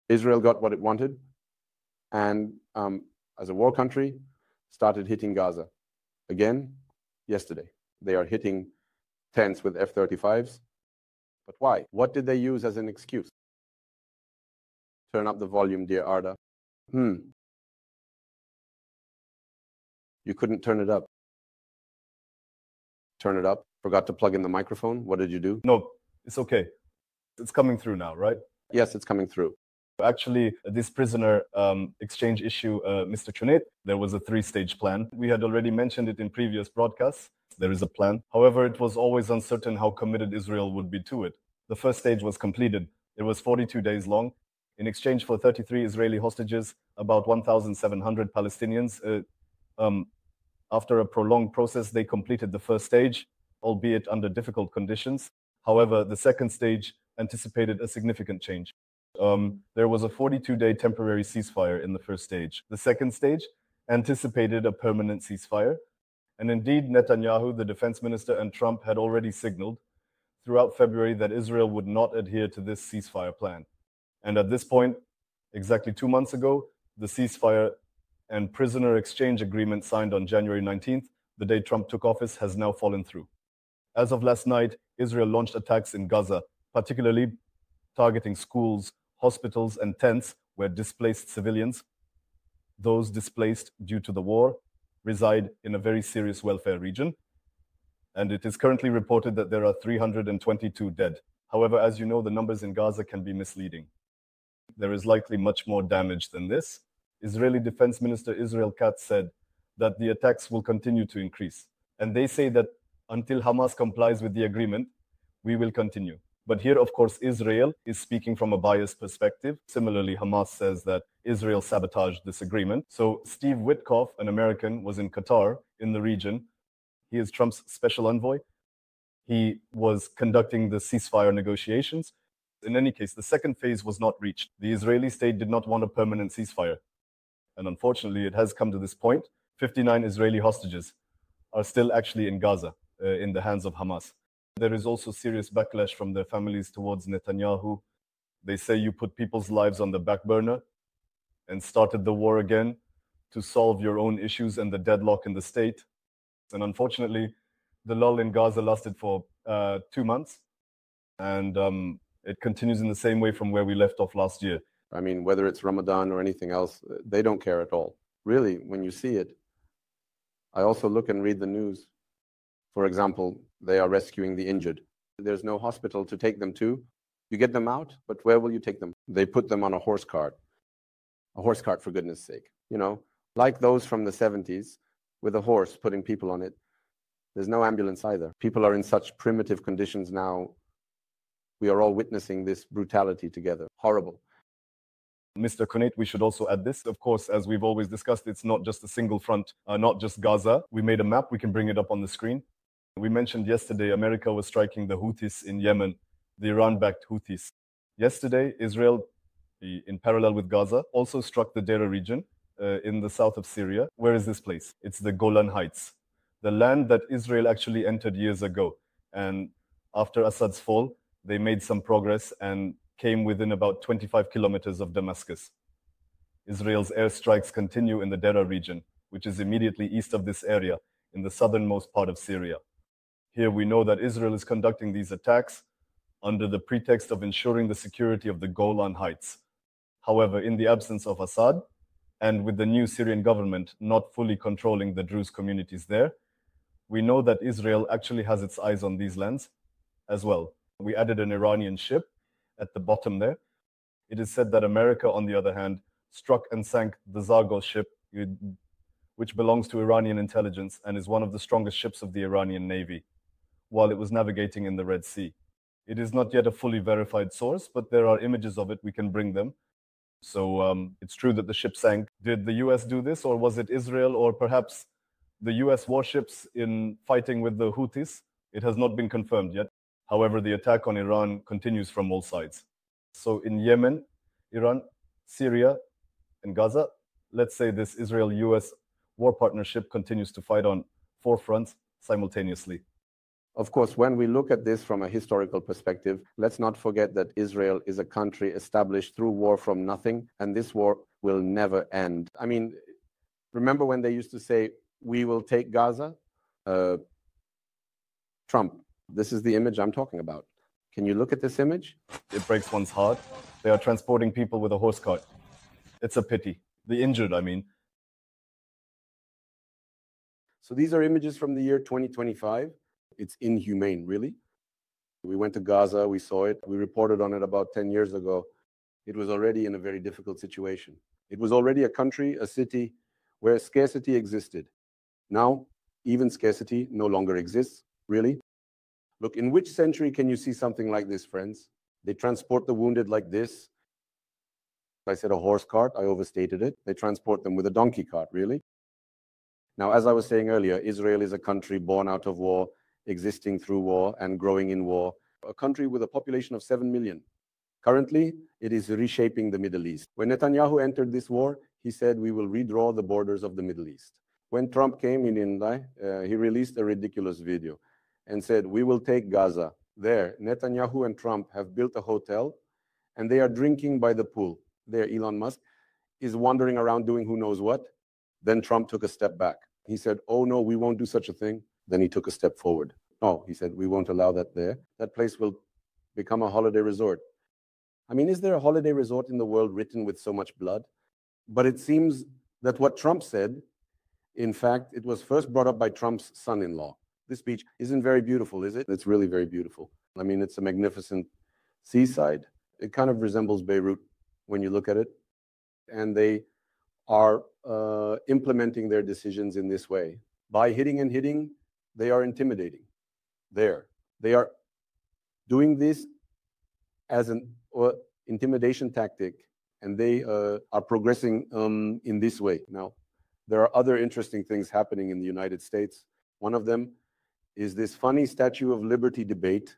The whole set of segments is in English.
Israel got what it wanted, and as a war country, started hitting Gaza. Again, yesterday. They are hitting tents with F-35s. But why? What did they use as an excuse? Turn up the volume, dear Arda. You couldn't turn it up. Turn it up. Forgot to plug in the microphone. What did you do? No, it's okay. It's coming through now, right? Yes, it's coming through. Actually, this prisoner exchange issue, Mr. Cüneyt, there was a 3-stage plan. We had already mentioned it in previous broadcasts. There is a plan. However, it was always uncertain how committed Israel would be to it. The first stage was completed. It was 42 days long. In exchange for 33 Israeli hostages, about 1,700 Palestinians. After a prolonged process, they completed the first stage, albeit under difficult conditions. However, the second stage anticipated a significant change. There was a 42-day temporary ceasefire in the first stage. The second stage anticipated a permanent ceasefire. And indeed, Netanyahu, the defense minister, and Trump had already signaled throughout February that Israel would not adhere to this ceasefire plan. And at this point, exactly 2 months ago, the ceasefire and prisoner exchange agreement signed on January 19th, the day Trump took office, has now fallen through. As of last night, Israel launched attacks in Gaza, particularly targeting schools, hospitals, and tents where displaced civilians, those displaced due to the war, reside in a very serious welfare region. And it is currently reported that there are 322 dead. However, as you know, the numbers in Gaza can be misleading. There is likely much more damage than this. Israeli Defense Minister Israel Katz said that the attacks will continue to increase. And they say that until Hamas complies with the agreement, we will continue. But here, of course, Israel is speaking from a biased perspective. Similarly, Hamas says that Israel sabotaged this agreement. So Steve Witkoff, an American, was in Qatar in the region. He is Trump's special envoy. He was conducting the ceasefire negotiations. In any case, the second phase was not reached. The Israeli state did not want a permanent ceasefire. And unfortunately, it has come to this point. 59 Israeli hostages are still actually in Gaza, in the hands of Hamas. There is also serious backlash from their families towards Netanyahu. They say you put people's lives on the back burner and started the war again to solve your own issues and the deadlock in the state. And unfortunately, the lull in Gaza lasted for 2 months. And it continues in the same way from where we left off last year. I mean, whether it's Ramadan or anything else, they don't care at all. Really, when you see it, I also look and read the news. For example, they are rescuing the injured. There's no hospital to take them to. You get them out, but where will you take them? They put them on a horse cart. A horse cart, for goodness sake. You know, like those from the 70s, with a horse putting people on it. There's no ambulance either. People are in such primitive conditions now. We are all witnessing this brutality together. Horrible. Mr. Cüneyt, we should also add this. Of course, as we've always discussed, it's not just a single front, not just Gaza. We made a map. We can bring it up on the screen. We mentioned yesterday America was striking the Houthis in Yemen, the Iran-backed Houthis. Yesterday, Israel, in parallel with Gaza, also struck the Deraa region in the south of Syria. Where is this place? It's the Golan Heights, the land that Israel actually entered years ago. And after Assad's fall, they made some progress and came within about 25 kilometers of Damascus. Israel's airstrikes continue in the Deraa region, which is immediately east of this area, in the southernmost part of Syria. Here we know that Israel is conducting these attacks under the pretext of ensuring the security of the Golan Heights. However, in the absence of Assad, and with the new Syrian government not fully controlling the Druze communities there, we know that Israel actually has its eyes on these lands as well. We added an Iranian ship at the bottom there. It is said that America, on the other hand, struck and sank the Zagros ship, which belongs to Iranian intelligence and is one of the strongest ships of the Iranian Navy, while it was navigating in the Red Sea. It is not yet a fully verified source, but there are images of it. We can bring them. So it's true that the ship sank. Did the US do this, or was it Israel, or perhaps the US warships in fighting with the Houthis? It has not been confirmed yet. However, the attack on Iran continues from all sides. So in Yemen, Iran, Syria, and Gaza, let's say this Israel-US war partnership continues to fight on 4 fronts simultaneously. Of course, when we look at this from a historical perspective, let's not forget that Israel is a country established through war from nothing, and this war will never end. I mean, remember when they used to say, we will take Gaza? Trump, this is the image I'm talking about. Can you look at this image? It breaks one's heart. They are transporting people with a horse cart. It's a pity. The injured, I mean. So these are images from the year 2025. It's inhumane, really. We went to Gaza, we saw it, we reported on it about 10 years ago. It was already in a very difficult situation. It was already a country, a city, where scarcity existed. Now, even scarcity no longer exists, really. Look, in which century can you see something like this, friends? They transport the wounded like this. I said a horse cart, I overstated it. They transport them with a donkey cart, really. Now, as I was saying earlier, Israel is a country born out of war, existing through war and growing in war, a country with a population of 7 million. Currently, it is reshaping the Middle East. When Netanyahu entered this war, he said, we will redraw the borders of the Middle East. When Trump came in, he released a ridiculous video and said, we will take Gaza. There, Netanyahu and Trump have built a hotel, and they are drinking by the pool. There, Elon Musk is wandering around doing who knows what. Then Trump took a step back. He said, oh no, we won't do such a thing. Then he took a step forward. No, he said, we won't allow that there. That place will become a holiday resort. I mean, is there a holiday resort in the world written with so much blood? But it seems that what Trump said, in fact, it was first brought up by Trump's son-in-law. This beach isn't very beautiful, is it? It's really very beautiful. I mean, it's a magnificent seaside. It kind of resembles Beirut when you look at it. And they are implementing their decisions in this way. By hitting and hitting, they are intimidating. They are doing this as an intimidation tactic, and they are progressing in this way. Now, there are other interesting things happening in the United States. One of them is this funny Statue of Liberty debate.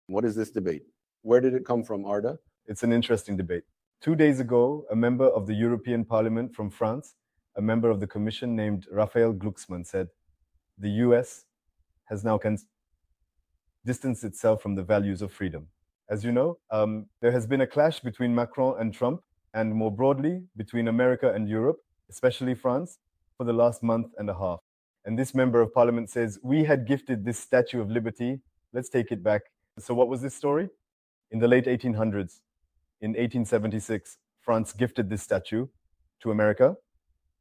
What is this debate? Where did it come from, Arda? It's an interesting debate. 2 days ago, a member of the European Parliament from France, a member of the Commission named Raphael Glucksmann, said, the US has now distanced itself from the values of freedom. As you know, there has been a clash between Macron and Trump, and more broadly, between America and Europe, especially France, for the last month and a half. And this member of parliament says, we had gifted this Statue of Liberty, let's take it back. So what was this story? In the late 1800s, in 1876, France gifted this statue to America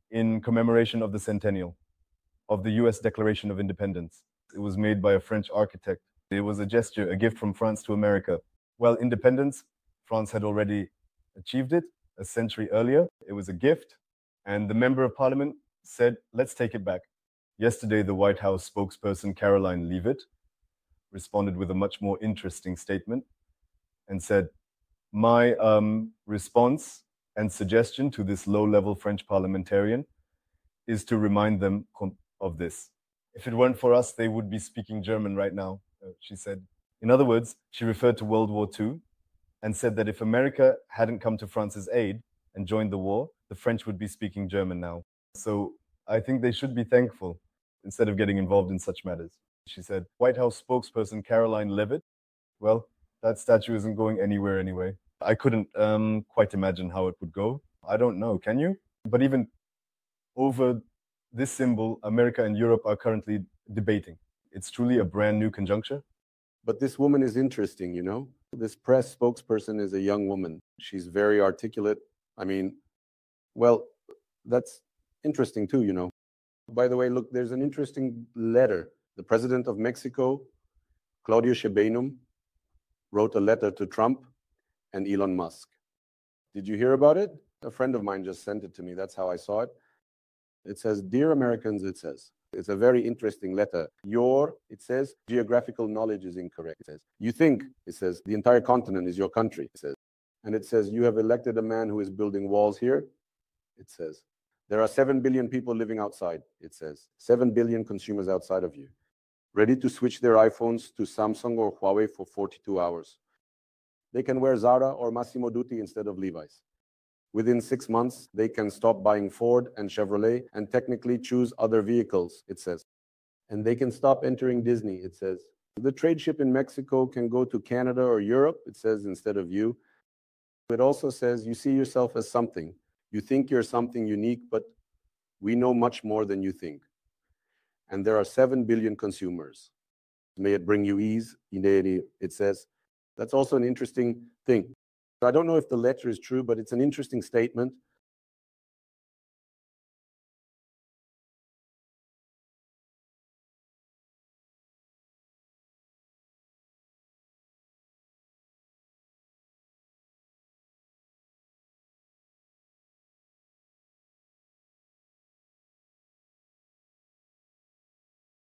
in commemoration of the centennial of the US Declaration of Independence. It was made by a French architect. It was a gesture, a gift from France to America. Well, independence, France had already achieved it a century earlier. It was a gift, and the member of parliament said, let's take it back. Yesterday, the White House spokesperson, Caroline Leavitt, responded with a much more interesting statement and said, my response and suggestion to this low-level French parliamentarian is to remind them of this. If it weren't for us, they would be speaking German right now, she said. In other words, she referred to World War II and said that if America hadn't come to France's aid and joined the war, the French would be speaking German now. So I think they should be thankful instead of getting involved in such matters. She said, White House spokesperson Caroline Leavitt, well, that statue isn't going anywhere anyway. I couldn't quite imagine how it would go. I don't know, can you? But even over this symbol, America and Europe are currently debating. It's truly a brand new conjuncture. But this woman is interesting, you know? This press spokesperson is a young woman. She's very articulate. I mean, well, that's interesting too, you know? By the way, look, there's an interesting letter. The president of Mexico, Claudio Sheinbaum, wrote a letter to Trump and Elon Musk. Did you hear about it? A friend of mine just sent it to me. That's how I saw it. It says, Dear Americans, it says. It's a very interesting letter. It says, geographical knowledge is incorrect. It says, you think, it says, the entire continent is your country, it says. And it says, you have elected a man who is building walls here, it says. There are 7 billion people living outside, it says. 7 billion consumers outside of you, ready to switch their iPhones to Samsung or Huawei for 42 hours. They can wear Zara or Massimo Dutti instead of Levi's. Within 6 months, they can stop buying Ford and Chevrolet and technically choose other vehicles, it says. And they can stop entering Disney, it says. The trade ship in Mexico can go to Canada or Europe, it says, instead of you. It also says you see yourself as something. You think you're something unique, but we know much more than you think. And there are 7 billion consumers. May it bring you ease, it says. That's also an interesting thing. I don't know if the letter is true, but it's an interesting statement.